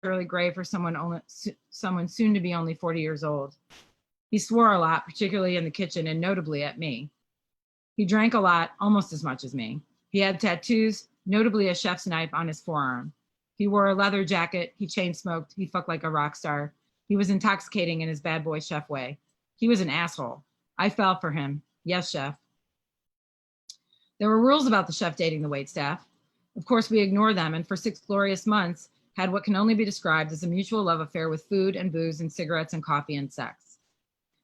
early grave for someone soon to be only 40 years old. He swore a lot, particularly in the kitchen and notably at me. He drank a lot, almost as much as me. He had tattoos, notably a chef's knife on his forearm. He wore a leather jacket, he chain smoked, he fucked like a rock star. He was intoxicating in his bad boy chef way. He was an asshole. I fell for him. Yes, chef. There were rules about the chef dating the waitstaff. Of course, we ignored them, and for 6 glorious months, had what can only be described as a mutual love affair with food and booze and cigarettes and coffee and sex.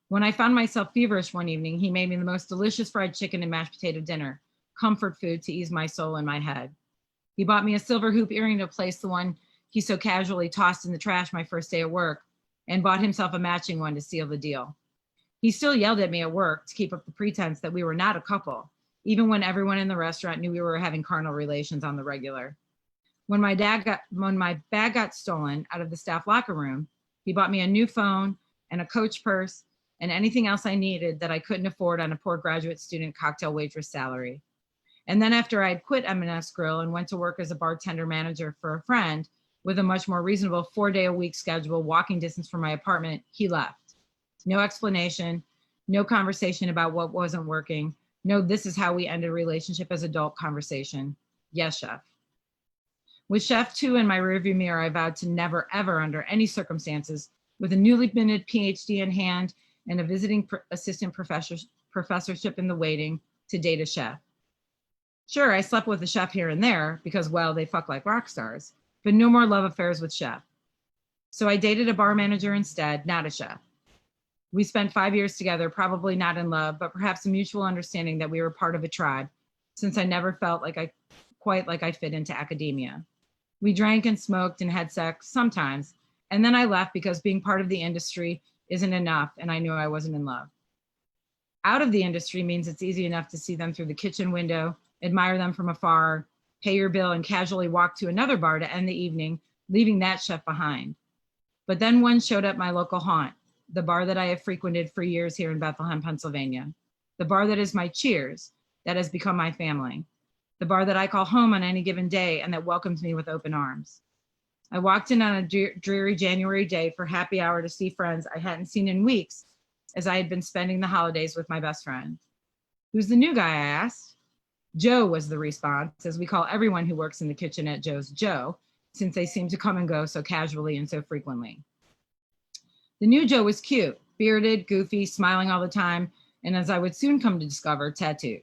When I found myself feverish one evening, he made me the most delicious fried chicken and mashed potato dinner, comfort food to ease my soul and my head. He bought me a silver hoop earring to replace the one he so casually tossed in the trash my first day at work, and bought himself a matching one to seal the deal. He still yelled at me at work to keep up the pretense that we were not a couple, even when everyone in the restaurant knew we were having carnal relations on the regular. When my bag got stolen out of the staff locker room, he bought me a new phone and a Coach purse and anything else I needed that I couldn't afford on a poor graduate student cocktail waitress salary. And then after I'd quit M&S Grill and went to work as a bartender manager for a friend with a much more reasonable 4-day-a-week schedule, walking distance from my apartment, he left. No explanation, no conversation about what wasn't working. No, this is how we end a relationship as adult conversation. Yes, chef. With Chef 2 in my rearview mirror, I vowed to never, ever, under any circumstances, with a newly minted PhD in hand and a visiting assistant professorship in the waiting, to date a chef. Sure, I slept with a chef here and there because, well, they fuck like rock stars, but no more love affairs with chef. So I dated a bar manager instead, not a chef. We spent 5 years together, probably not in love, but perhaps a mutual understanding that we were part of a tribe, since I never felt quite like I fit into academia. We drank and smoked and had sex sometimes, and then I left because being part of the industry isn't enough, and I knew I wasn't in love. Out of the industry means it's easy enough to see them through the kitchen window, admire them from afar, pay your bill, and casually walk to another bar to end the evening, leaving that chef behind. But then one showed up my local haunt, the bar that I have frequented for years here in Bethlehem, Pennsylvania. The bar that is my cheers, that has become my family. The bar that I call home on any given day and that welcomes me with open arms. I walked in on a dreary January day for happy hour to see friends I hadn't seen in weeks, as I had been spending the holidays with my best friend. Who's the new guy, I asked? Joe was the response, as we call everyone who works in the kitchen at Joe's Joe, since they seem to come and go so casually and so frequently. The new Joe was cute, bearded, goofy, smiling all the time, and as I would soon come to discover, tattooed.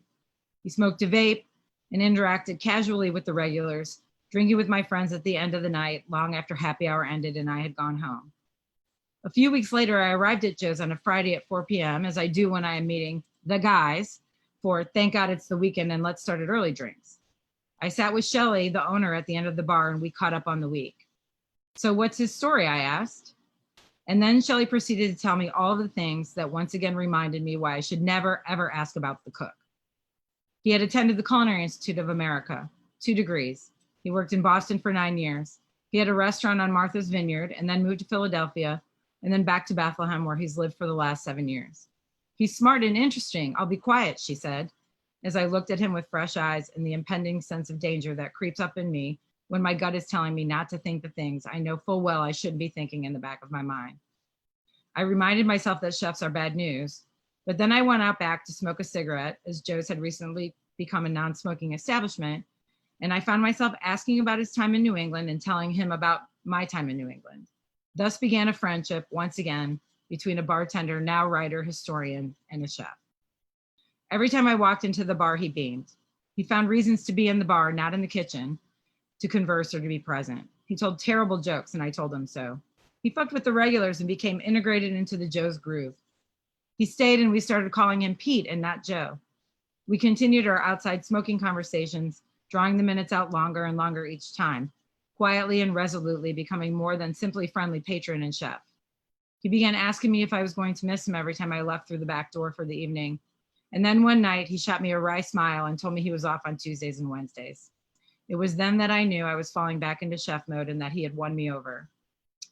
He smoked a vape and interacted casually with the regulars, drinking with my friends at the end of the night, long after happy hour ended and I had gone home. A few weeks later, I arrived at Joe's on a Friday at 4 p.m., as I do when I am meeting the guys for thank God it's the weekend and let's start at early drinks. I sat with Shelly, the owner, at the end of the bar, and we caught up on the week. So what's his story, I asked. And then Shelly proceeded to tell me all the things that once again reminded me why I should never, ever ask about the cook. He had attended the Culinary Institute of America, 2 degrees. He worked in Boston for 9 years. He had a restaurant on Martha's Vineyard and then moved to Philadelphia and then back to Bethlehem, where he's lived for the last 7 years. He's smart and interesting. I'll be quiet, she said, as I looked at him with fresh eyes and the impending sense of danger that creeps up in me when my gut is telling me not to think the things I know full well I shouldn't be thinking in the back of my mind. I reminded myself that chefs are bad news, but then I went out back to smoke a cigarette, as Joe's had recently become a non-smoking establishment, and I found myself asking about his time in New England and telling him about my time in New England. Thus began a friendship, once again, between a bartender, now writer, historian, and a chef. Every time I walked into the bar, he beamed. He found reasons to be in the bar, not in the kitchen, to converse or to be present. He told terrible jokes, and I told him so. He fucked with the regulars and became integrated into the Joe's groove. He stayed, and we started calling him Pete and not Joe. We continued our outside smoking conversations, drawing the minutes out longer and longer each time, quietly and resolutely becoming more than simply friendly patron and chef. He began asking me if I was going to miss him every time I left through the back door for the evening. And then one night he shot me a wry smile and told me he was off on Tuesdays and Wednesdays. It was then that I knew I was falling back into chef mode and that he had won me over.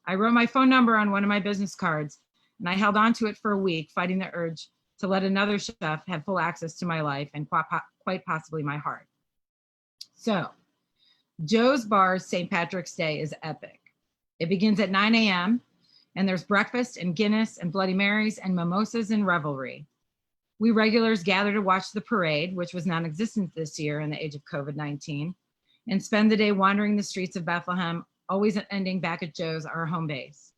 I wrote my phone number on one of my business cards, and I held on to it for a week, fighting the urge to let another chef have full access to my life and quite possibly my heart. So, Joe's Bar's St. Patrick's Day is epic. It begins at 9 a.m. and there's breakfast and Guinness and Bloody Marys and mimosas and revelry. We regulars gather to watch the parade, which was non-existent this year in the age of COVID-19, and spend the day wandering the streets of Bethlehem, always ending back at Joe's, our home base.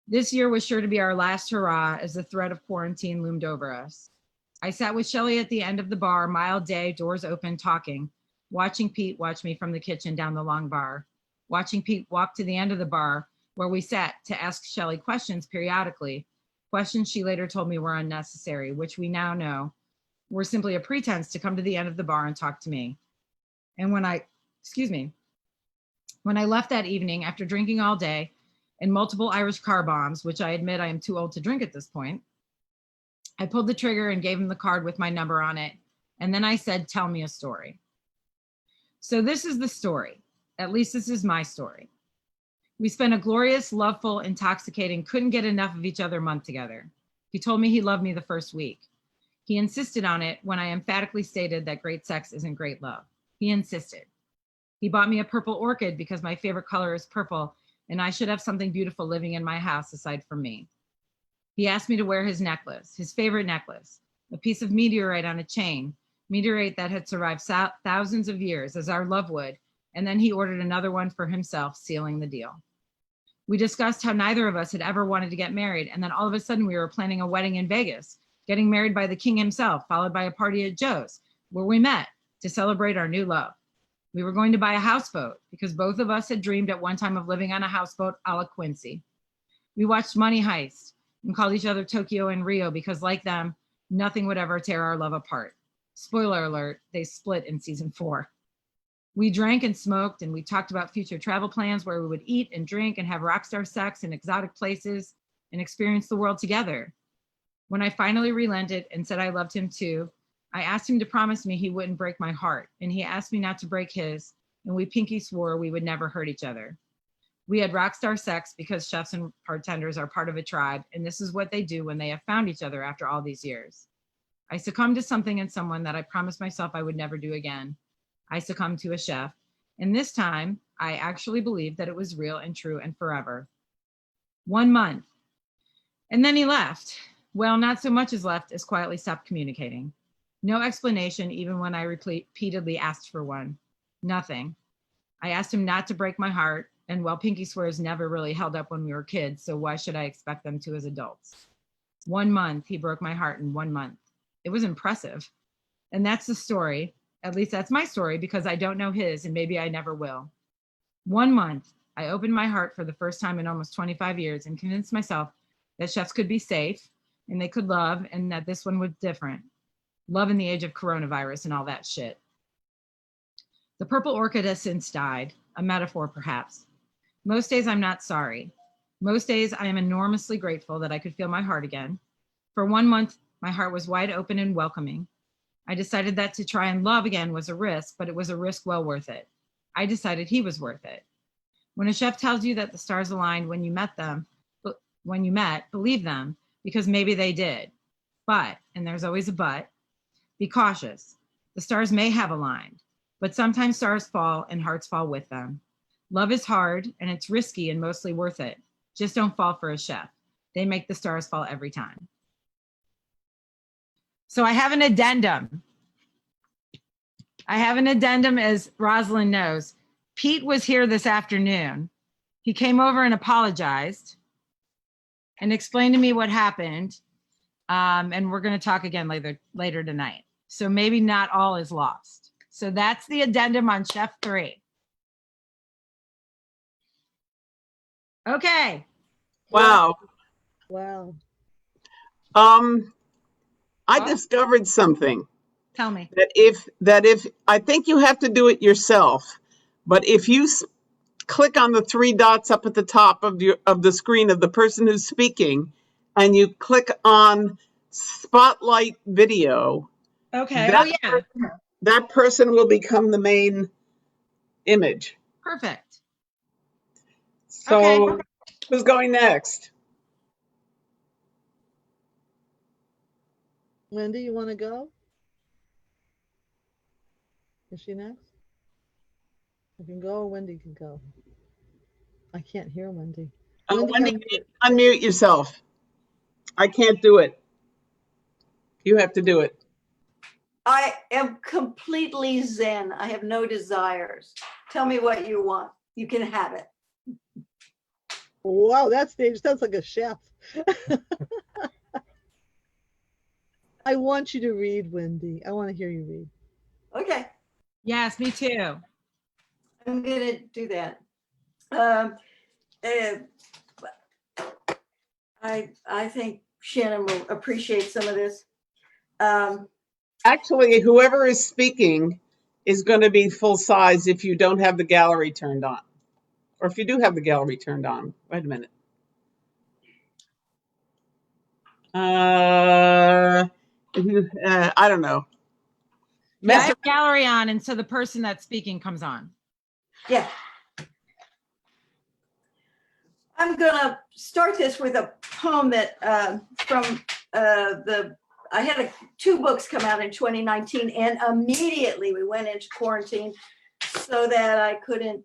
This year was sure to be our last hurrah as the threat of quarantine loomed over us. I sat with Shelley at the end of the bar, mild day, doors open, talking, watching Pete watch me from the kitchen down the long bar, watching Pete walk to the end of the bar where we sat to ask Shelley questions periodically, questions she later told me were unnecessary, which we now know were simply a pretense to come to the end of the bar and talk to me. And when I left that evening after drinking all day and multiple Irish car bombs, which I admit I am too old to drink at this point, I pulled the trigger and gave him the card with my number on it. And then I said, tell me a story. So this is the story. At least this is my story. We spent a glorious, loveful, intoxicating, couldn't get enough of each other month together. He told me he loved me the first week. He insisted on it when I emphatically stated that great sex isn't great love. He insisted. He bought me a purple orchid because my favorite color is purple and I should have something beautiful living in my house aside from me. He asked me to wear his necklace, his favorite necklace, a piece of meteorite on a chain, meteorite that had survived thousands of years as our love would, and then he ordered another one for himself, sealing the deal. We discussed how neither of us had ever wanted to get married, and then all of a sudden we were planning a wedding in Vegas, getting married by the king himself, followed by a party at Joe's, where we met to celebrate our new love. We were going to buy a houseboat because both of us had dreamed at one time of living on a houseboat a la Quincy. We watched Money Heist and called each other Tokyo and Rio because, like them, nothing would ever tear our love apart. Spoiler alert, they split in season 4. We drank and smoked, and we talked about future travel plans where we would eat and drink and have rock star sex in exotic places and experience the world together. When I finally relented and said I loved him too, I asked him to promise me he wouldn't break my heart, and he asked me not to break his, and we pinky swore we would never hurt each other. We had rock star sex because chefs and bartenders are part of a tribe, and this is what they do when they have found each other after all these years. I succumbed to something and someone that I promised myself I would never do again. I succumbed to a chef, and this time I actually believed that it was real and true and forever. 1 month. And then he left. Well, not so much as left as quietly stopped communicating. No explanation, even when I repeatedly asked for one. Nothing. I asked him not to break my heart, and well, pinky swears never really held up when we were kids, so why should I expect them to as adults? 1 month, he broke my heart in 1 month. It was impressive. And that's the story. At least that's my story, because I don't know his, and maybe I never will. 1 month, I opened my heart for the first time in almost 25 years and convinced myself that chefs could be safe and they could love, and that this one was different. Love in the age of coronavirus and all that shit. The purple orchid has since died, a metaphor perhaps. Most days I'm not sorry. Most days I am enormously grateful that I could feel my heart again. For 1 month, my heart was wide open and welcoming. I decided that to try and love again was a risk, but it was a risk well worth it. I decided he was worth it. When a chef tells you that the stars aligned when you met, believe them, because maybe they did. But, and there's always a but, be cautious. The stars may have aligned, but sometimes stars fall and hearts fall with them. Love is hard and it's risky and mostly worth it. Just don't fall for a chef. They make the stars fall every time. So I have an addendum. As Rosalind knows. Pete was here this afternoon. He came over and apologized and explained to me what happened. And we're going to talk again later tonight. So maybe not all is lost. So that's the addendum on Chef 3. Okay. Wow. Wow. I discovered something. Tell me. That if I think you have to do it yourself, but if you click on the 3 dots up at the top of the screen of the person who's speaking, and you click on Spotlight Video. Okay. That person will become the main image. Perfect. So, who's going next? Wendy, you want to go? Is she next? I can go, or Wendy can go. I can't hear Wendy. Wendy, unmute. unmute yourself. I can't do it. You have to do it. I am completely zen. I have no desires. Tell me what you want. You can have it. Wow, that stage sounds like a chef. I want you to read, Wendy. I want to hear you read. Okay, Yes, me too. I'm gonna do that. Uh, I think Shannon will appreciate some of this. Actually, whoever is speaking is going to be full size if you don't have the gallery turned on. Or if you do have the gallery turned on. Wait a minute. I don't know. Yeah, I Mess have gallery on, and so the person that's speaking comes on. Yeah. I'm gonna start this with a poem that I had two books come out in 2019, and immediately we went into quarantine so that I couldn't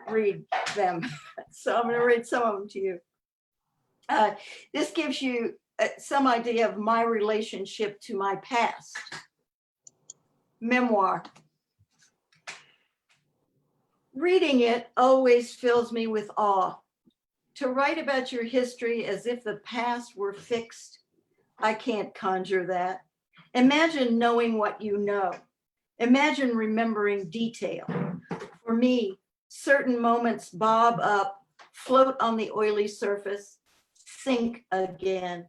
read them. So I'm gonna read some of them to you. This gives you some idea of my relationship to my past. Memoir. Reading it always fills me with awe. To write about your history as if the past were fixed, I can't conjure that. Imagine knowing what you know. Imagine remembering detail. For me, certain moments bob up, float on the oily surface, sink again.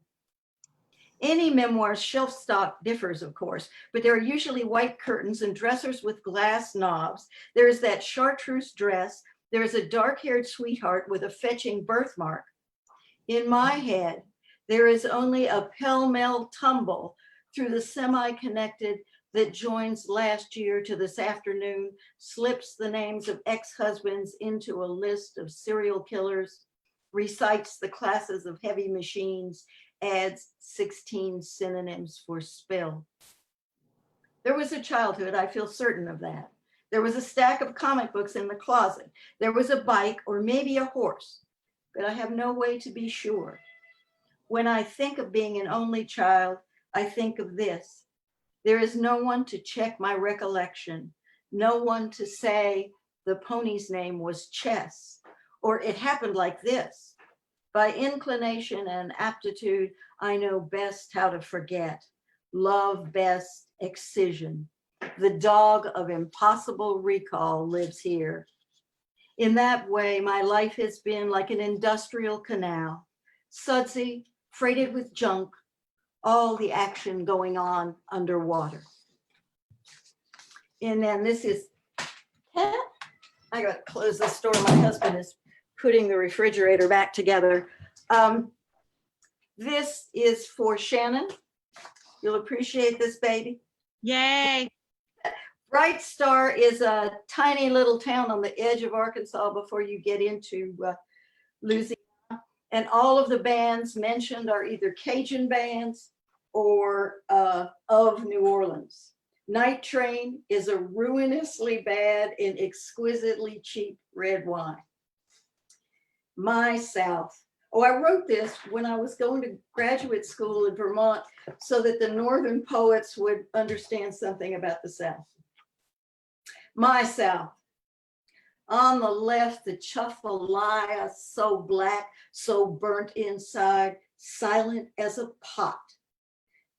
Any memoir's shelf stock differs, of course, but there are usually white curtains and dressers with glass knobs. There is that chartreuse dress. There is a dark-haired sweetheart with a fetching birthmark. In my head, there is only a pell-mell tumble through the semi-connected that joins last year to this afternoon, slips the names of ex-husbands into a list of serial killers, recites the classes of heavy machines, adds 16 synonyms for spill. There was a childhood, I feel certain of that. There was a stack of comic books in the closet. There was a bike or maybe a horse, but I have no way to be sure. When I think of being an only child, I think of this. There is no one to check my recollection, no one to say the pony's name was Chess, or it happened like this. By inclination and aptitude, I know best how to forget. Love best excision. The dog of impossible recall lives here. In that way, my life has been like an industrial canal, sudsy, freighted with junk, all the action going on underwater. And then this is, I gotta close this door. My husband is putting the refrigerator back together. This is for Shannon. You'll appreciate this, baby. Yay. Bright Star is a tiny little town on the edge of Arkansas before you get into Louisiana. And all of the bands mentioned are either Cajun bands or of New Orleans. Night Train is a ruinously bad and exquisitely cheap red wine. My South. Oh, I wrote this when I was going to graduate school in Vermont so that the Northern poets would understand something about the South. My South. On the left, the Chuffalaya, so black, so burnt inside, silent as a pot.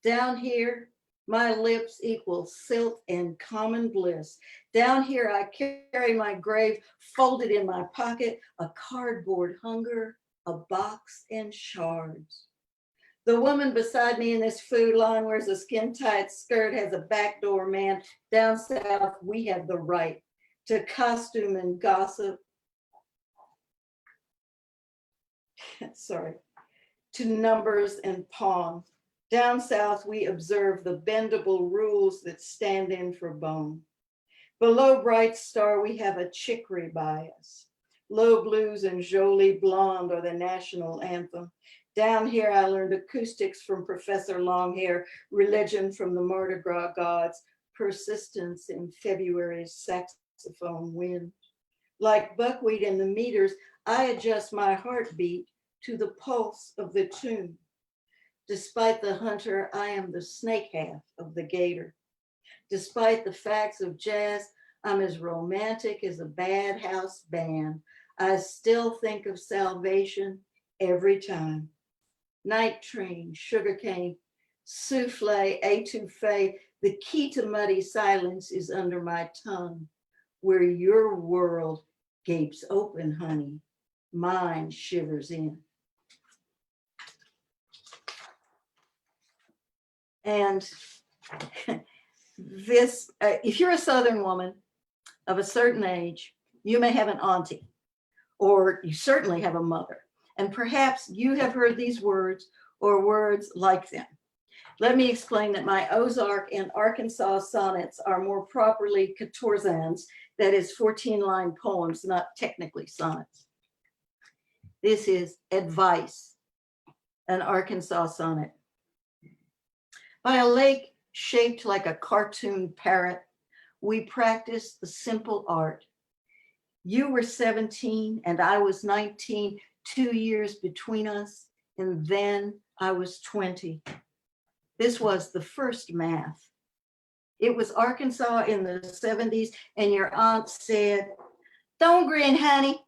Down here, my lips equal silt and common bliss. Down here, I carry my grave folded in my pocket, a cardboard hunger, a box and shards. The woman beside me in this food line wears a skin-tight skirt, has a backdoor man. Down south, we have the right to costume and gossip. Sorry, to numbers and palm. Down south, we observe the bendable rules that stand in for bone. Below Bright Star, we have a chicory bias. Low blues and Jolie Blonde are the national anthem. Down here, I learned acoustics from Professor Longhair, religion from the Mardi Gras gods, persistence in February's saxophone wind. Like buckwheat in the meters, I adjust my heartbeat to the pulse of the tune. Despite the hunter, I am the snake half of the gator. Despite the facts of jazz, I'm as romantic as a bad house band. I still think of salvation every time. Night train, sugarcane, souffle, étouffée. The key to muddy silence is under my tongue. Where your world gapes open, honey, mine shivers in. And this, if you're a Southern woman of a certain age, you may have an auntie, or you certainly have a mother, and perhaps you have heard these words or words like them. Let me explain that my Ozark and Arkansas sonnets are more properly quatorzains, that is 14-line poems, not technically sonnets. This is Advice, an Arkansas sonnet. By a lake shaped like a cartoon parrot, we practiced the simple art. You were 17 and I was 19, 2 years between us, and then I was 20. This was the first math. It was Arkansas in the 70s, and your aunt said, "Don't grin, honey.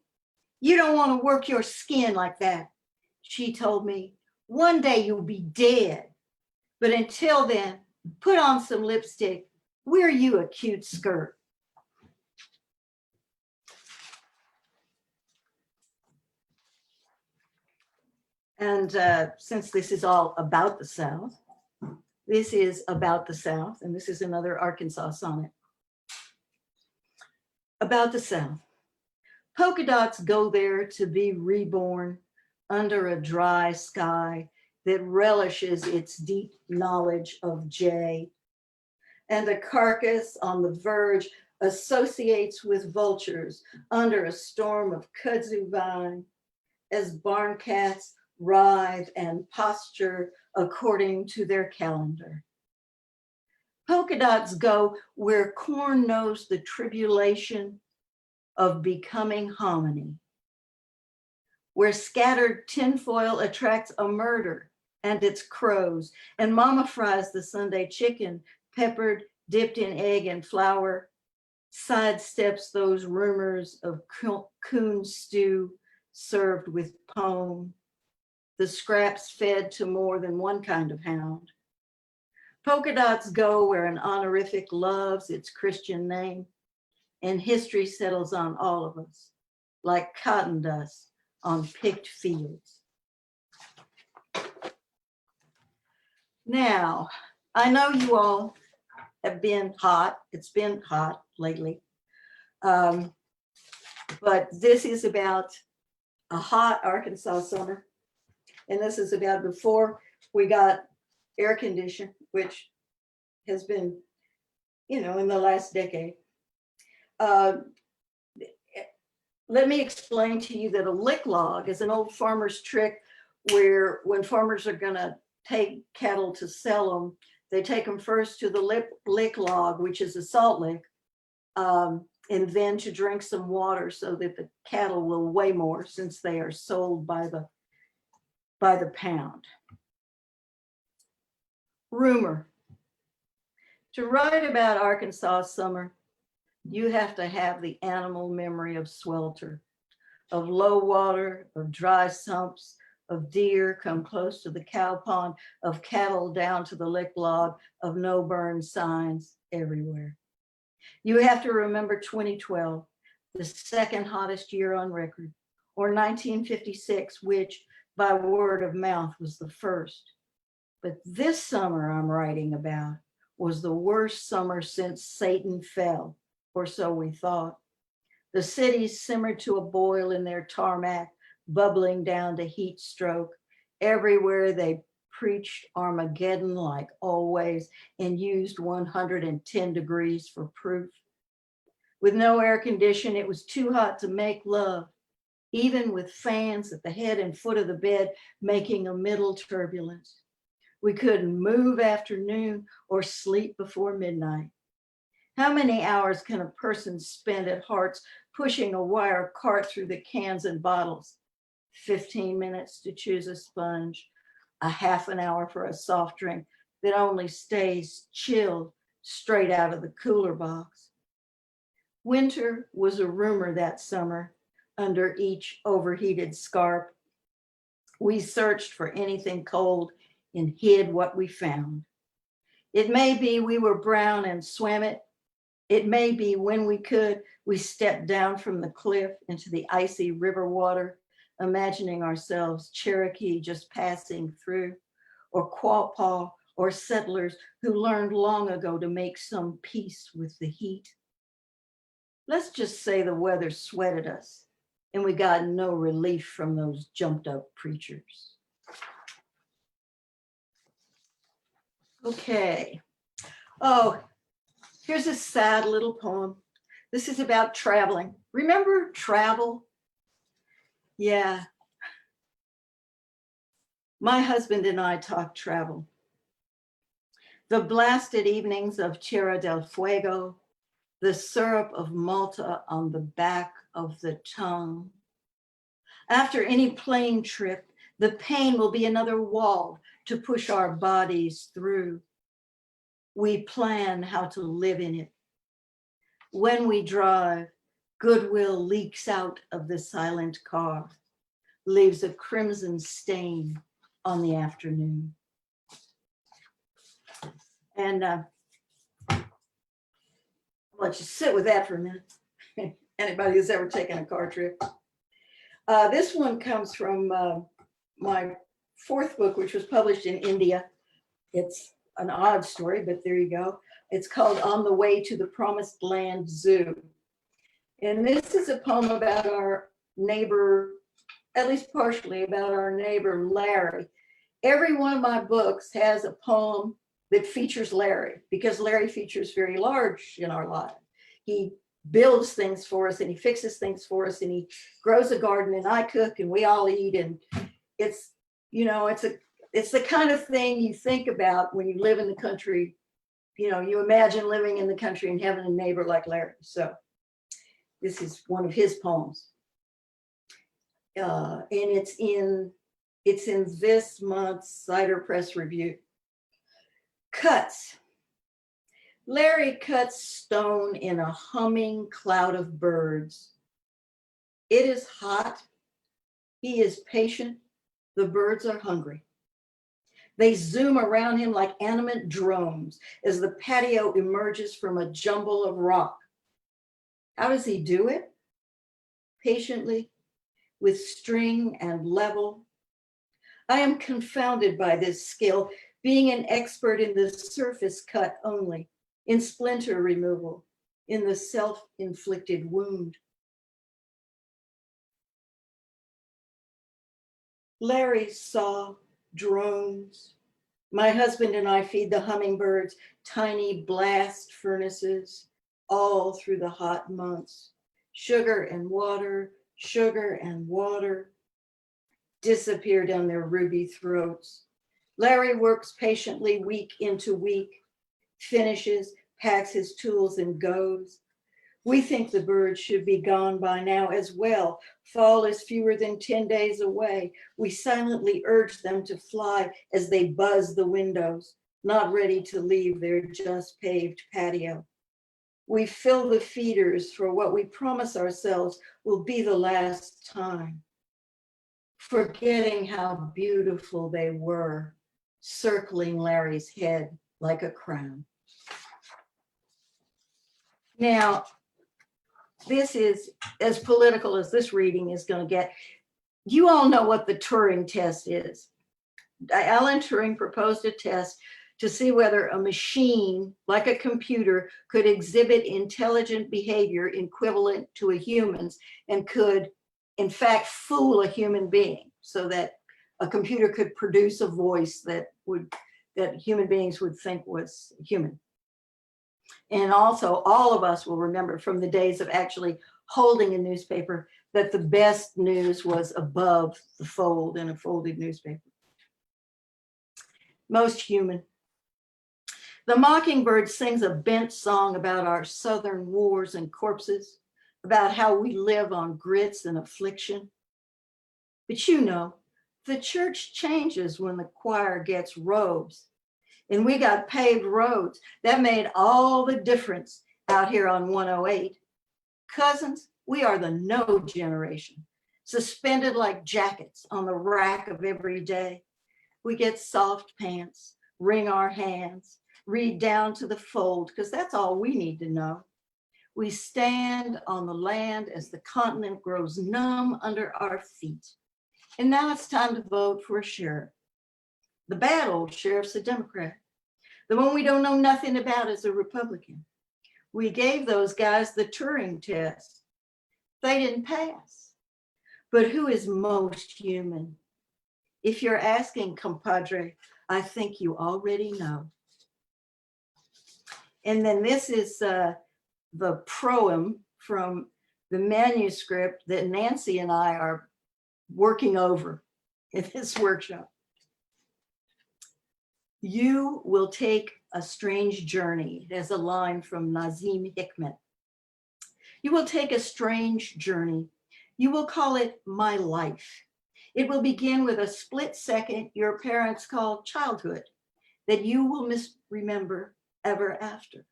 You don't want to work your skin like that." She told me, "One day you'll be dead. But until then, put on some lipstick. Wear you a cute skirt." And since this is all about the South, this is About the South, and this is another Arkansas sonnet. About the South. Polka dots go there to be reborn under a dry sky that relishes its deep knowledge of jay. And a carcass on the verge associates with vultures under a storm of kudzu vine as barn cats writhe and posture according to their calendar. Polka dots go where corn knows the tribulation of becoming hominy, where scattered tinfoil attracts a murder and its crows, and mama fries the Sunday chicken, peppered, dipped in egg and flour, sidesteps those rumors of coon stew served with pone, the scraps fed to more than one kind of hound. Polka dots go where an honorific loves its Christian name, and history settles on all of us, like cotton dust on picked fields. Now, I know you all have been hot. It's been hot lately. But this is about a hot Arkansas summer. And this is about before we got air conditioning, which has been, in the last decade. Let me explain to you that a lick log is an old farmer's trick where when farmers are gonna take cattle to sell them, they take them first to the lick log, which is a salt lick, and then to drink some water so that the cattle will weigh more since they are sold by the pound. Rumor. To write about Arkansas summer, you have to have the animal memory of swelter, of low water, of dry sumps, of deer come close to the cow pond, of cattle down to the lick log, of no burn signs everywhere. You have to remember 2012, the second hottest year on record, or 1956, which by word of mouth was the first. But this summer I'm writing about was the worst summer since Satan fell, or so we thought. The cities simmered to a boil in their tarmac, bubbling down to heat stroke. Everywhere they preached Armageddon like always and used 110 degrees for proof. With no air condition, it was too hot to make love, even with fans at the head and foot of the bed making a middle turbulence. We couldn't move after noon or sleep before midnight. How many hours can a person spend at Hart's pushing a wire cart through the cans and bottles, 15 minutes to choose a sponge, a half an hour for a soft drink that only stays chilled straight out of the cooler box. Winter was a rumor that summer under each overheated scarp. We searched for anything cold and hid what we found. It may be we were brown and swam it. It may be when we could, we stepped down from the cliff into the icy river water, imagining ourselves Cherokee just passing through, or Quapaw, or settlers who learned long ago to make some peace with the heat. Let's just say the weather sweated us and we got no relief from those jumped up preachers. Okay. Oh, here's a sad little poem. This is about traveling. Remember travel? Yeah. My husband and I talk travel. The blasted evenings of Tierra del Fuego, the syrup of Malta on the back of the tongue. After any plane trip, the pain will be another wall to push our bodies through. We plan how to live in it. When we drive, goodwill leaks out of the silent car, leaves a crimson stain on the afternoon. And I'll let you sit with that for a minute. Anybody who's ever taken a car trip. This one comes from my fourth book, which was published in India. It's an odd story, but there you go. It's called On the Way to the Promised Land Zoo. And this is a poem about our neighbor, at least partially about our neighbor, Larry. Every one of my books has a poem that features Larry, because Larry features very large in our lives. He builds things for us and he fixes things for us and he grows a garden and I cook and we all eat. And it's, you know, it's the kind of thing you think about when you live in the country. You know, you imagine living in the country and having a neighbor like Larry. So this is one of his poems. And it's in this month's Cider Press Review. Cuts. Larry cuts stone in a humming cloud of birds. It is hot. He is patient. The birds are hungry. They zoom around him like animate drones as the patio emerges from a jumble of rock. How does he do it? Patiently, with string and level. I am confounded by this skill, being an expert in the surface cut only, in splinter removal, in the self-inflicted wound. Larry saw drones. My husband and I feed the hummingbirds tiny blast furnaces all through the hot months. Sugar and water disappear down their ruby throats. Larry works patiently week into week, finishes, packs his tools and goes. We think the birds should be gone by now as well. Fall is fewer than 10 days away. We silently urge them to fly as they buzz the windows, not ready to leave their just paved patio. We fill the feeders for what we promise ourselves will be the last time, forgetting how beautiful they were, circling Larry's head like a crown. Now, this is as political as this reading is going to get. You all know what the Turing test is. Alan Turing proposed a test to see whether a machine, like a computer, could exhibit intelligent behavior equivalent to a human's and could, in fact, fool a human being so that a computer could produce a voice that human beings would think was human. And also, all of us will remember from the days of actually holding a newspaper that the best news was above the fold in a folded newspaper. Most human. The mockingbird sings a bent song about our southern wars and corpses. about how we live on grits and affliction. But you know, the church changes when the choir gets robes and we got paved roads. That made all the difference out here on 108. Cousins, we are the no generation, suspended like jackets on the rack of every day. We get soft pants, wring our hands, read down to the fold, because that's all we need to know. We stand on the land as the continent grows numb under our feet. And now it's time to vote for a sheriff. The bad old sheriff's a Democrat. The one we don't know nothing about is a Republican. We gave those guys the Turing test. They didn't pass. But who is most human? If you're asking, compadre, I think you already know. And then this is the proem from the manuscript that Nancy and I are working over in this workshop. You will take a strange journey. There's a line from Nazim Hikmet. You will take a strange journey. You will call it my life. It will begin with a split second your parents called childhood that you will misremember ever after.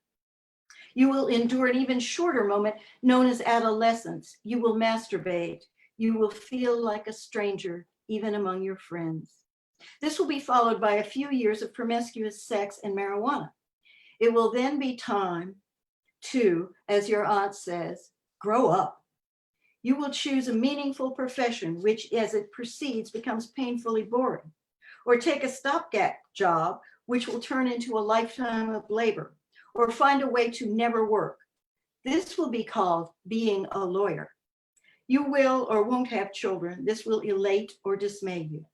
You will endure an even shorter moment known as adolescence. You will masturbate. You will feel like a stranger even among your friends. This will be followed by a few years of promiscuous sex and marijuana. It will then be time to, as your aunt says, grow up. You will choose a meaningful profession, which as it proceeds becomes painfully boring, or take a stopgap job, which will turn into a lifetime of labor, or find a way to never work. This will be called being a lawyer. You will or won't have children. This will elate or dismay you.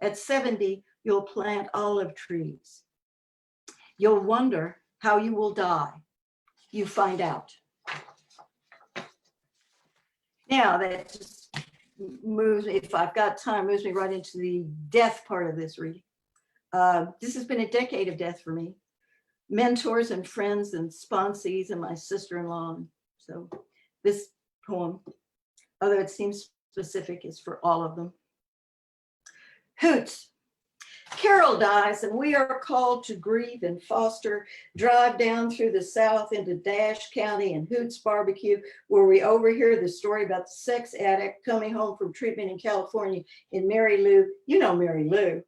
At 70, you'll plant olive trees. You'll wonder how you will die. You find out. Now that just moves me, if I've got time, moves me right into the death part of this reading. This has been a decade of death for me. Mentors and friends and sponsees and my sister-in-law. So this poem, although it seems specific, is for all of them. Hoots. Carol dies and we are called to grieve and foster, drive down through the South into Dash County and Hoots Barbecue, where we overhear the story about the sex addict coming home from treatment in California in Mary Lou. You know Mary Lou.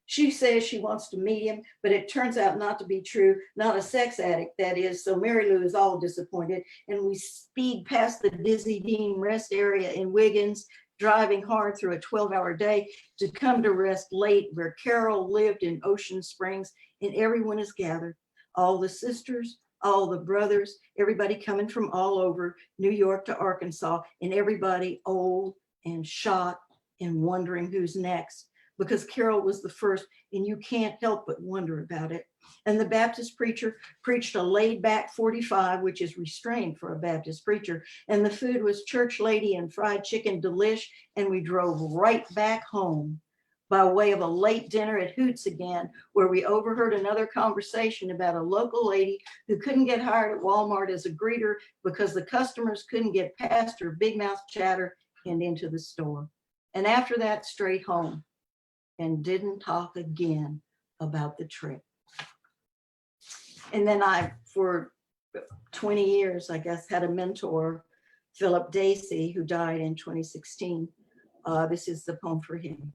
She says she wants to meet him, but it turns out not to be true, not a sex addict, that is. So Mary Lou is all disappointed, and we speed past the Dizzy Dean rest area in Wiggins, driving hard through a 12-hour day to come to rest late where Carol lived in Ocean Springs, and everyone is gathered. All the sisters, all the brothers, everybody coming from all over New York to Arkansas, and everybody old and shot and wondering who's next, because Carol was the first, and you can't help but wonder about it. And the Baptist preacher preached a laid-back 45, which is restrained for a Baptist preacher. And the food was church lady and fried chicken delish. And we drove right back home by way of a late dinner at Hoots again, where we overheard another conversation about a local lady who couldn't get hired at Walmart as a greeter because the customers couldn't get past her big mouth chatter and into the store. And after that, straight home, and didn't talk again about the trip. And then I, for 20 years, I guess, had a mentor, Philip Dacey, who died in 2016. This is the poem for him.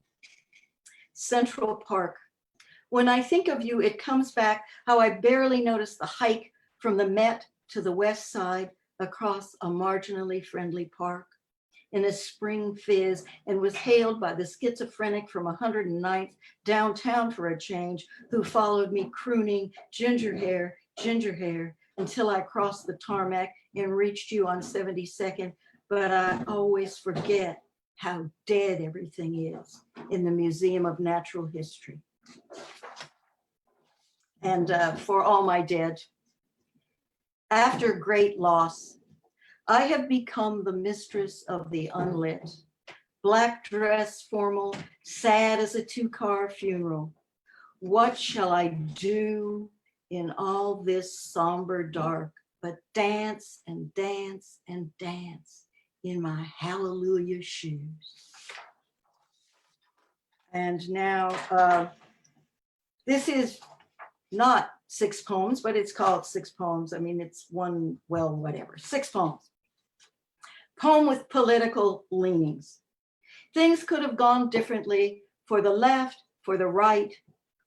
Central Park. When I think of you, it comes back how I barely noticed the hike from the Met to the West Side across a marginally friendly park in a spring fizz, and was hailed by the schizophrenic from 109th downtown for a change, who followed me crooning ginger hair, until I crossed the tarmac and reached you on 72nd. But I always forget how dead everything is in the Museum of Natural History. And for all my dead, after great loss, I have become the mistress of the unlit, black dress formal, sad as a two-car funeral. What shall I do in all this somber dark but dance and dance and dance in my hallelujah shoes. And now, this is not 6 poems, but it's called 6 poems. I mean, it's one, well, whatever, 6 poems. Poem with political leanings. Things could have gone differently for the left, for the right,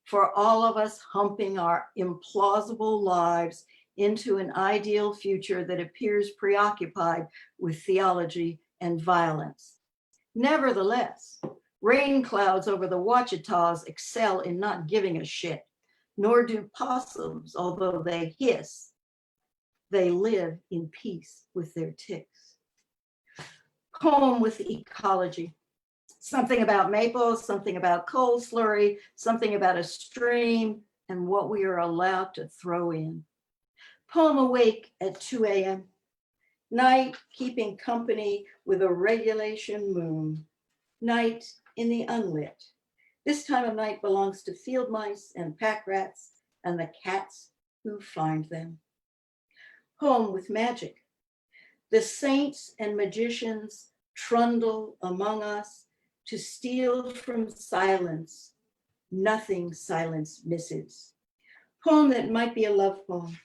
for all of us humping our implausible lives into an ideal future that appears preoccupied with theology and violence. Nevertheless, rain clouds over the Ouachitas excel in not giving a shit, nor do possums, although they hiss. They live in peace with their ticks. Poem with ecology. Something about maples, something about coal slurry, something about a stream, and what we are allowed to throw in. Poem awake at 2 a.m. Night keeping company with a regulation moon. Night in the unlit. This time of night belongs to field mice and pack rats and the cats who find them. Poem with magic. The saints and magicians trundle among us to steal from silence. Nothing silence misses. Poem that might be a love poem.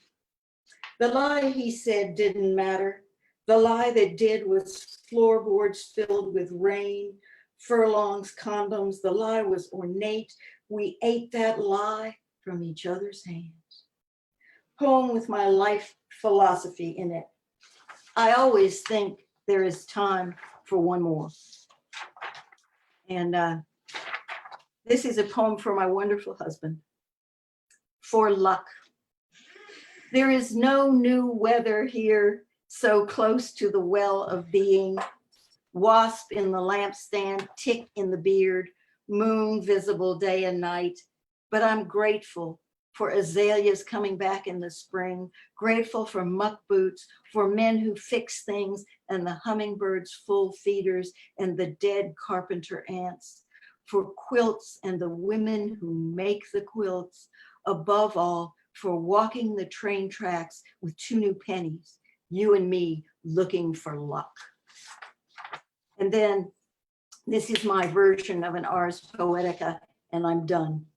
The lie he said didn't matter. The lie that did was floorboards filled with rain, furlongs, condoms. The lie was ornate. We ate that lie from each other's hands. Poem with my life philosophy in it. I always think there is time for one more. And this is a poem for my wonderful husband. For luck. There is no new weather here, so close to the well of being. Wasp in the lampstand, tick in the beard, moon visible day and night. But I'm grateful for azaleas coming back in the spring, grateful for muck boots, for men who fix things and the hummingbirds full feeders and the dead carpenter ants, for quilts and the women who make the quilts, above all, for walking the train tracks with 2 new pennies, you and me looking for luck. And then this is my version of an Ars Poetica, and I'm done.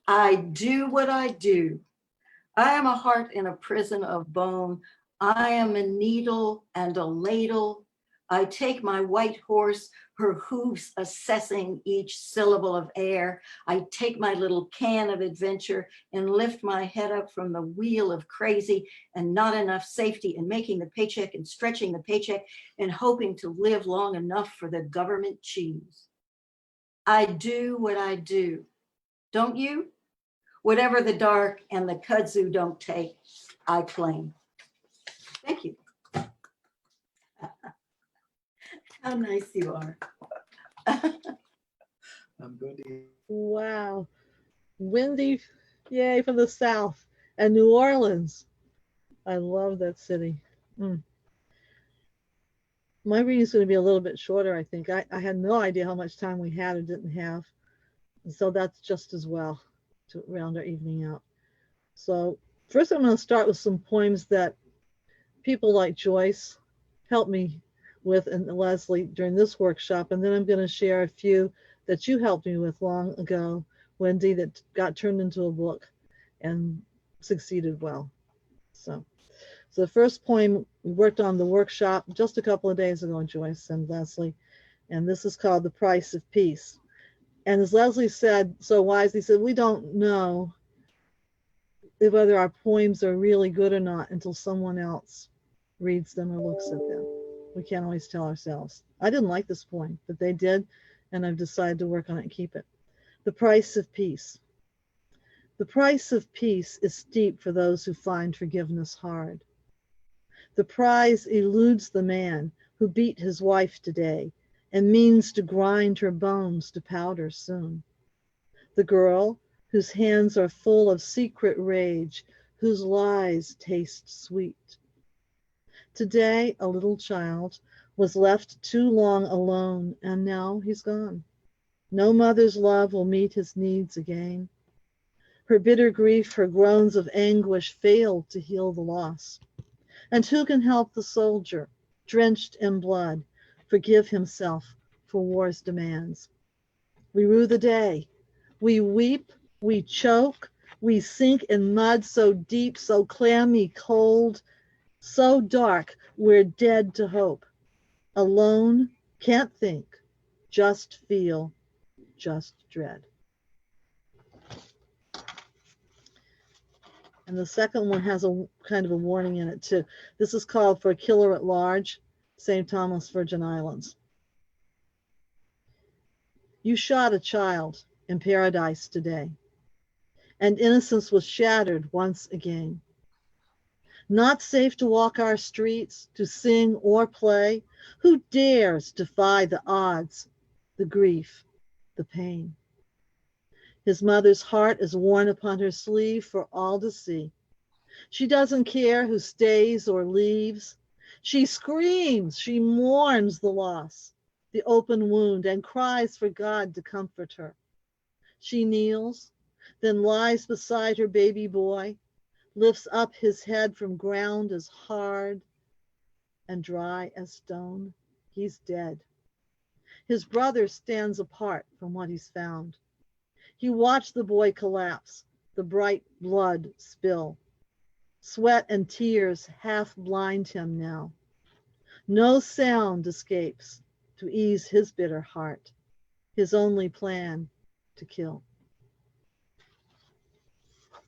I do what I do. I am a heart in a prison of bone. I am a needle and a ladle. I take my white horse, her hoofs assessing each syllable of air. I take my little can of adventure and lift my head up from the wheel of crazy and not enough safety and making the paycheck and stretching the paycheck and hoping to live long enough for the government cheese. I do what I do. Don't you? Whatever the dark and the kudzu don't take, I claim. Thank you. How nice you are. I'm good. Wow. Wendy, yay, from the South. And New Orleans. I love that city. My reading's going to be a little bit shorter, I think. I had no idea how much time we had or didn't have. So that's just as well to round our evening out. So first I'm going to start with some poems that people like Joyce helped me with and Leslie during this workshop. And then I'm going to share a few that you helped me with long ago, Wendy, that got turned into a book and succeeded well. So the first poem we worked on the workshop just a couple of days ago, Joyce and Leslie, and this is called The Price of Peace. And as Leslie said so wisely, said, we don't know whether our poems are really good or not until someone else reads them or looks at them. We can't always tell ourselves. I didn't like this poem, but they did, and I've decided to work on it and keep it. The Price of Peace. The price of peace is steep for those who find forgiveness hard. The prize eludes the man who beat his wife today and means to grind her bones to powder soon. The girl whose hands are full of secret rage, whose lies taste sweet. Today, a little child was left too long alone, and now he's gone. No mother's love will meet his needs again. Her bitter grief, her groans of anguish failed to heal the loss. And who can help the soldier, drenched in blood, forgive himself for war's demands? We rue the day. We weep, we choke, we sink in mud so deep, so clammy cold, so dark, we're dead to hope. Alone, can't think, just feel, just dread. And the second one has a kind of a warning in it too. This is called For a Killer at Large, St. Thomas, Virgin Islands. You shot a child in paradise today, and innocence was shattered once again. Not safe to walk our streets, to sing or play. Who dares defy the odds, the grief, the pain? His mother's heart is worn upon her sleeve for all to see. She doesn't care who stays or leaves. She screams, she mourns the loss, the open wound, and cries for God to comfort her. She kneels, then lies beside her baby boy, lifts up his head from ground as hard and dry as stone. He's dead. His brother stands apart from what he's found. He watched the boy collapse, the bright blood spill. Sweat and tears half blind him now. No sound escapes to ease his bitter heart, his only plan to kill.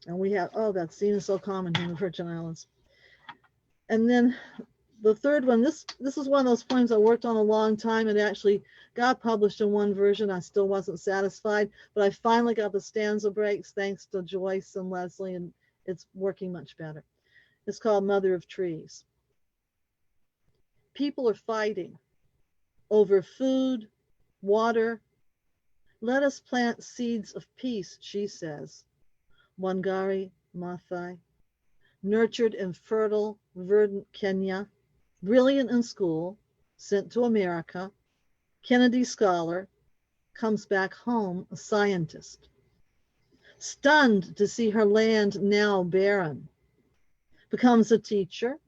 And we have, oh, that scene is so common here in the Virgin Islands. And then the third one, this is one of those poems I worked on a long time. It actually got published in one version. I still wasn't satisfied, but I finally got the stanza breaks thanks to Joyce and Leslie, and it's working much better. It's called Mother of Trees. People are fighting over food, water. Let us plant seeds of peace, she says. Wangari Maathai, nurtured in fertile, verdant Kenya, brilliant in school, sent to America, Kennedy scholar, comes back home a scientist. Stunned to see her land now barren, becomes a teacher,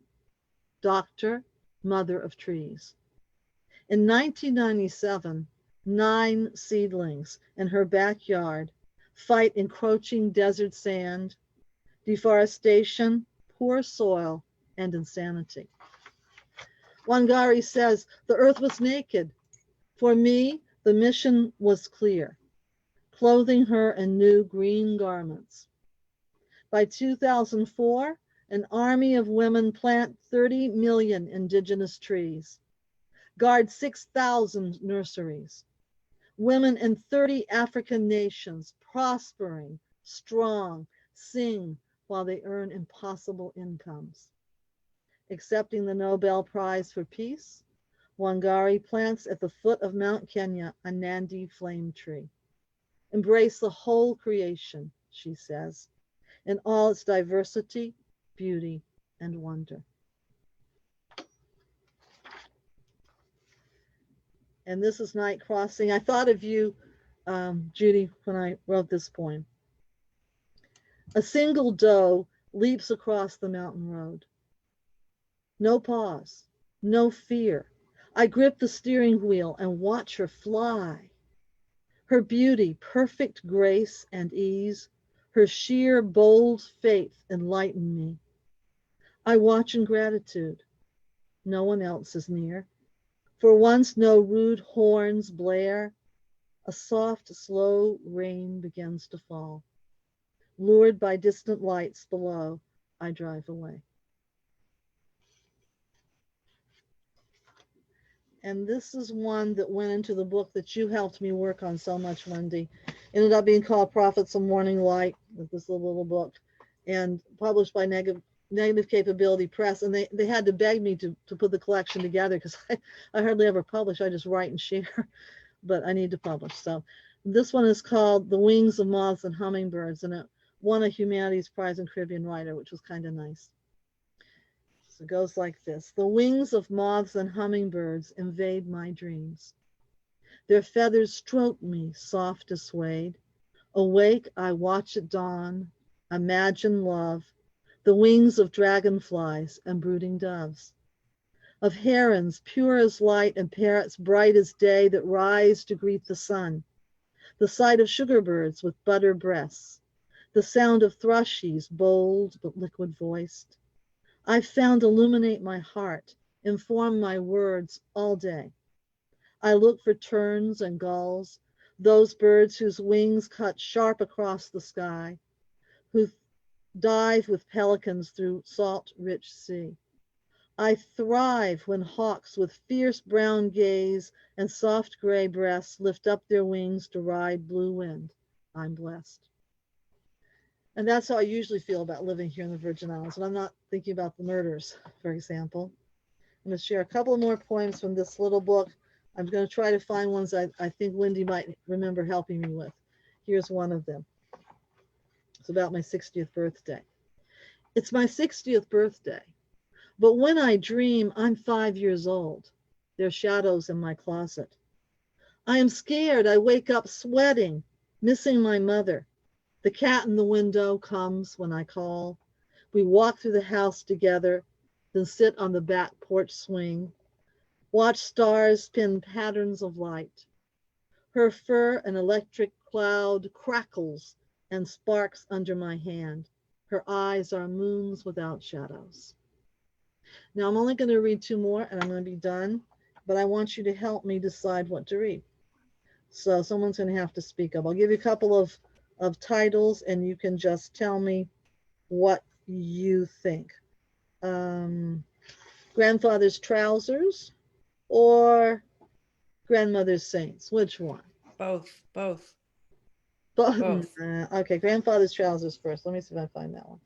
doctor, mother of trees. In 1997, 9 seedlings in her backyard fight encroaching desert sand, deforestation, poor soil, and insanity. Wangari says, the earth was naked. For me, the mission was clear, clothing her in new green garments. By 2004, an army of women plant 30 million indigenous trees, guard 6,000 nurseries. Women in 30 African nations, prospering, strong, sing while they earn impossible incomes. Accepting the Nobel Prize for Peace, Wangari plants at the foot of Mount Kenya a Nandi flame tree. Embrace the whole creation, she says, in all its diversity, beauty, and wonder. And this is Night Crossing. I thought of you, Judy, when I wrote this poem. A single doe leaps across the mountain road. No pause, no fear. I grip the steering wheel and watch her fly. Her beauty, perfect grace and ease, her sheer, bold faith enlighten me. I watch in gratitude. No one else is near. For once no rude horns blare, a soft, slow rain begins to fall. Lured by distant lights below, I drive away. And this is one that went into the book that you helped me work on so much, Wendy. Ended up being called Prophets of Morning Light, with this little book, and published by Negative Capability Press. And they had to beg me to put the collection together because I hardly ever publish. I just write and share, but I need to publish. So this one is called The Wings of Moths and Hummingbirds, and it won a Humanities Prize in Caribbean Writer, which was kind of nice. So it goes like this. The wings of moths and hummingbirds invade my dreams. Their feathers stroke me, soft as suede, Awake, I watch at dawn, imagine love, the wings of dragonflies and brooding doves, of herons pure as light and parrots bright as day that rise to greet the sun, the sight of sugar birds with butter breasts, the sound of thrushes bold but liquid voiced. I've found illuminate my heart, inform my words all day. I look for terns and gulls, those birds whose wings cut sharp across the sky, who dive with pelicans through salt, rich sea. I thrive when hawks with fierce brown gaze and soft gray breasts lift up their wings to ride blue wind. I'm blessed. And that's how I usually feel about living here in the Virgin Islands. And I'm not thinking about the murders, for example. I'm going to share a couple more poems from this little book. I'm going to try to find ones I think Wendy might remember helping me with. Here's one of them. It's about my 60th birthday. It's my 60th birthday, but when I dream, I'm 5 years old. There's shadows in my closet. I am scared. I wake up sweating, missing my mother. The cat in the window comes when I call. We walk through the house together, then sit on the back porch swing, watch stars spin patterns of light. Her fur, an electric cloud, crackles and sparks under my hand. Her eyes are moons without shadows. Now I'm only going to read two more and I'm going to be done, but I want you to help me decide what to read. So someone's going to have to speak up. I'll give you a couple of titles and you can just tell me what you think. Grandfather's Trousers or Grandmother's Saints? Which one? Both. Both. Both. Okay, Grandfather's Trousers first. Let me see if I find that one.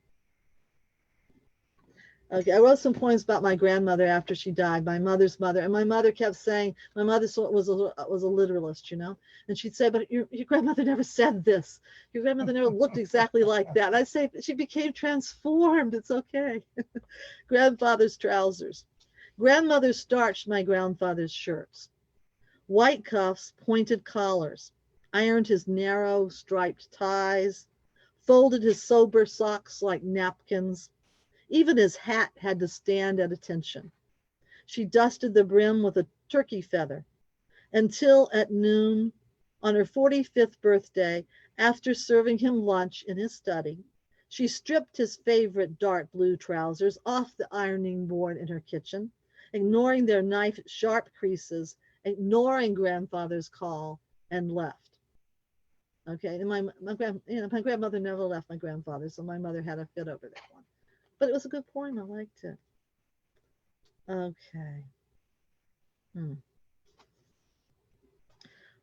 Okay, I wrote some poems about my grandmother after she died, my mother's mother, and my mother kept saying, my mother was a literalist, you know, and she'd say, but your grandmother never said this. Your grandmother never looked exactly like that. And I'd say, she became transformed. It's okay. Grandfather's Trousers. Grandmother starched my grandfather's shirts. White cuffs, pointed collars, ironed his narrow striped ties, folded his sober socks like napkins. Even his hat had to stand at attention. She dusted the brim with a turkey feather until at noon on her 45th birthday, after serving him lunch in his study, she stripped his favorite dark blue trousers off the ironing board in her kitchen, ignoring their knife-sharp creases, ignoring grandfather's call, and left. Okay, and my grandmother never left my grandfather, so my mother had a fit over that one. But it was a good poem. I liked it. Okay.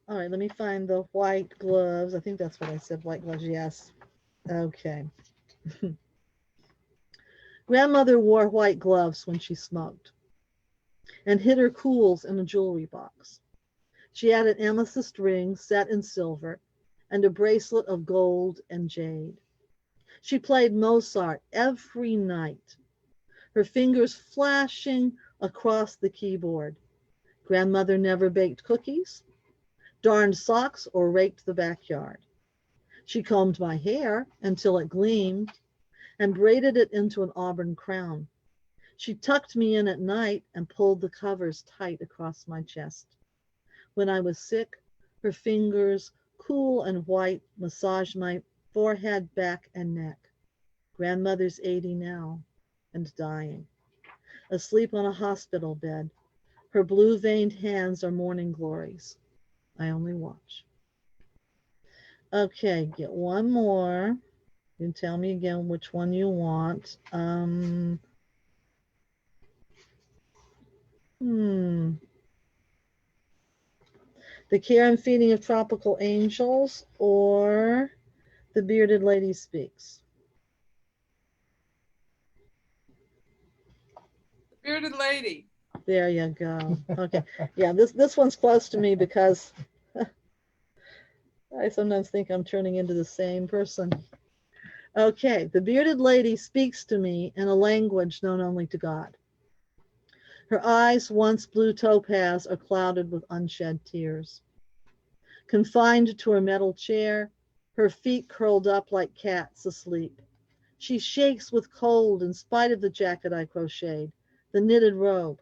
All right, let me find the white gloves. I think that's what I said, white gloves, yes. Okay. Grandmother wore white gloves when she smoked and hid her cools in a jewelry box. She had an amethyst ring set in silver and a bracelet of gold and jade. She played Mozart every night, her fingers flashing across the keyboard. Grandmother never baked cookies, darned socks, or raked the backyard. She combed my hair until it gleamed and braided it into an auburn crown. She tucked me in at night and pulled the covers tight across my chest. When I was sick, her fingers, cool and white, massaged my forehead, back, and neck. Grandmother's 80 now and dying, asleep on a hospital bed. Her blue-veined hands are morning glories. I only watch. Okay, get one more. You can tell me again which one you want. The Care and Feeding of Tropical Angels or The Bearded Lady Speaks. Bearded Lady. There you go. Okay. Yeah, this one's close to me because I sometimes think I'm turning into the same person. Okay, the bearded lady speaks to me in a language known only to God. Her eyes, once blue topaz, are clouded with unshed tears. Confined to her metal chair, her feet curled up like cats asleep. She shakes with cold in spite of the jacket I crocheted, the knitted robe.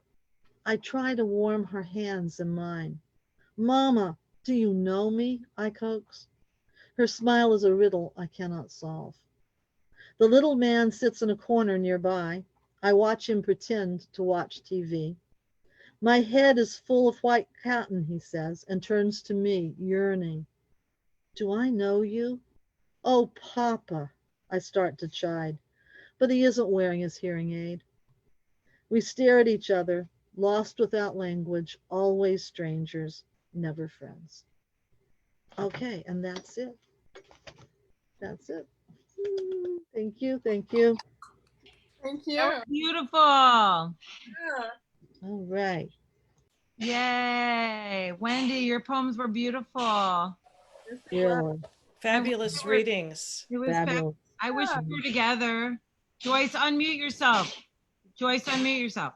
I try to warm her hands in mine. Mama, do you know me? I coax. Her smile is a riddle I cannot solve. The little man sits in a corner nearby. I watch him pretend to watch TV. My head is full of white cotton, he says, and turns to me, yearning. Do I know you? Oh, Papa, I start to chide, but he isn't wearing his hearing aid. We stare at each other, lost without language, always strangers, never friends. Okay, and that's it. That's it. Thank you, thank you. Thank you. That was beautiful. Yeah. All right. Yay. Wendy, your poems were beautiful. Really Fabulous readings. It was fabulous. I wish we were together. Joyce, unmute yourself. Joyce, unmute yourself.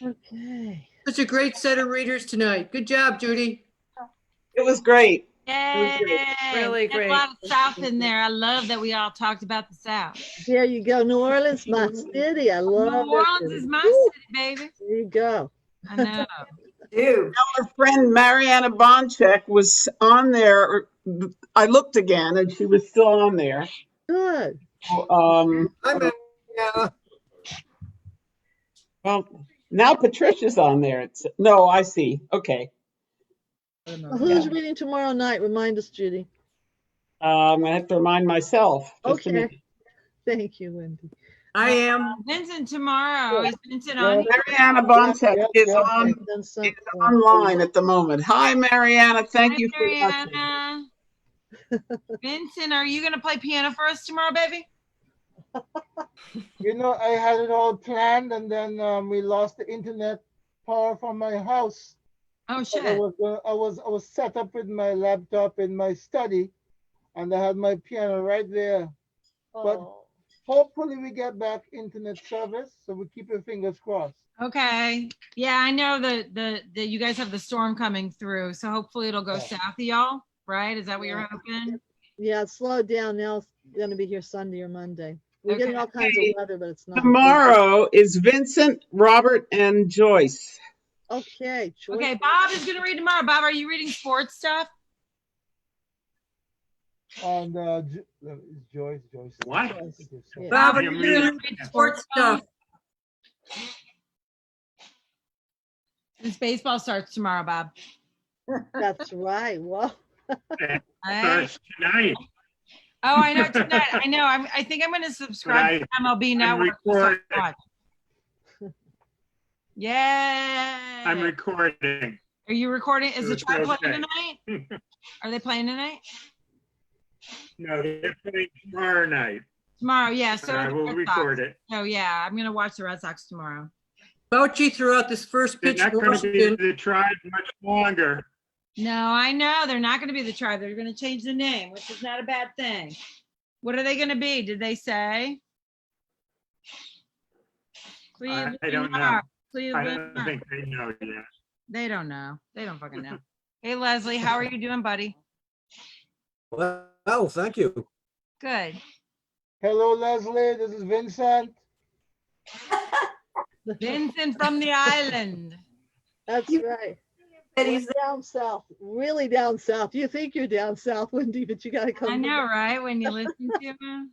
Okay. Such a great set of readers tonight. Good job, Judy. It was great. Yay. Really There's great. a lot of South in there. I love that we all talked about the South. There you go. New Orleans, my city. I love New that Orleans city. is my Woo, city, baby. there you go. I know. Dude, Our friend Mariana Bonchek was on there. I looked again and she was still on there. Good. Um, Yeah. well, now Patricia's on there. No, I see. Okay. Well, who's reading tomorrow night? Remind us, Judy. I'm gonna have to remind myself. Just a minute. Okay. Thank you, Wendy. I am. Vincent tomorrow. Is Vincent Yeah. on? Mariana Bonchek is on Then some- is online at the moment. Hi, Mariana. Thank Hi, you for watching. Mariana. Vincent, are you going to play piano for us tomorrow, baby? You know, I had it all planned, and then we lost the internet power from my house. Oh, I shit. was set up with my laptop in my study, and I had my piano right there. But Oh. hopefully, we get back internet service, so we keep our fingers crossed. Okay. Yeah, I know that you guys have the storm coming through, so hopefully it'll go south of y'all, right? Is that what you're hoping? Yeah, it slowed down. Now it's going to be here Sunday or Monday. We're getting all kinds Okay. of weather, but it's not. Tomorrow is Vincent, Robert, and Joyce. Okay. Joyce. Okay, Bob is going to read tomorrow. Bob, are you reading sports stuff? And Joyce. What? Yeah. Bob, I are am you doing reading- sports stuff? Since baseball starts tomorrow, Bob. That's right. Well, It Right? starts tonight. Oh, I know tonight. I know. I think I'm going to subscribe to MLB Network. so I recording. can watch. Yay! I'm recording. Are you recording? Is the It's Tribe okay. playing tonight? Are they playing tonight? No, they're playing tomorrow night. Tomorrow, yeah. So I the will Red record Sox. it. Oh yeah, I'm gonna watch the Red Sox tomorrow. Bouchy threw out this first They're pitch not to going to be Washington. the Tribe much longer. No, I know they're not gonna be the Tribe. They're gonna change the name, which is not a bad thing. What are they gonna be? Did they say? Cleveland I don't know. Mark, I Cleveland don't Mark. think they know yet. They don't know. They don't fucking know. Hey Leslie, how are you doing, buddy? Well, thank you. Good. Hello, Leslie. This is Vincent. Vincent from the island. that's right. but We're he's down south, really down south. You think you're down south, Wendy, but you got to come. I know, right? When you listen to him.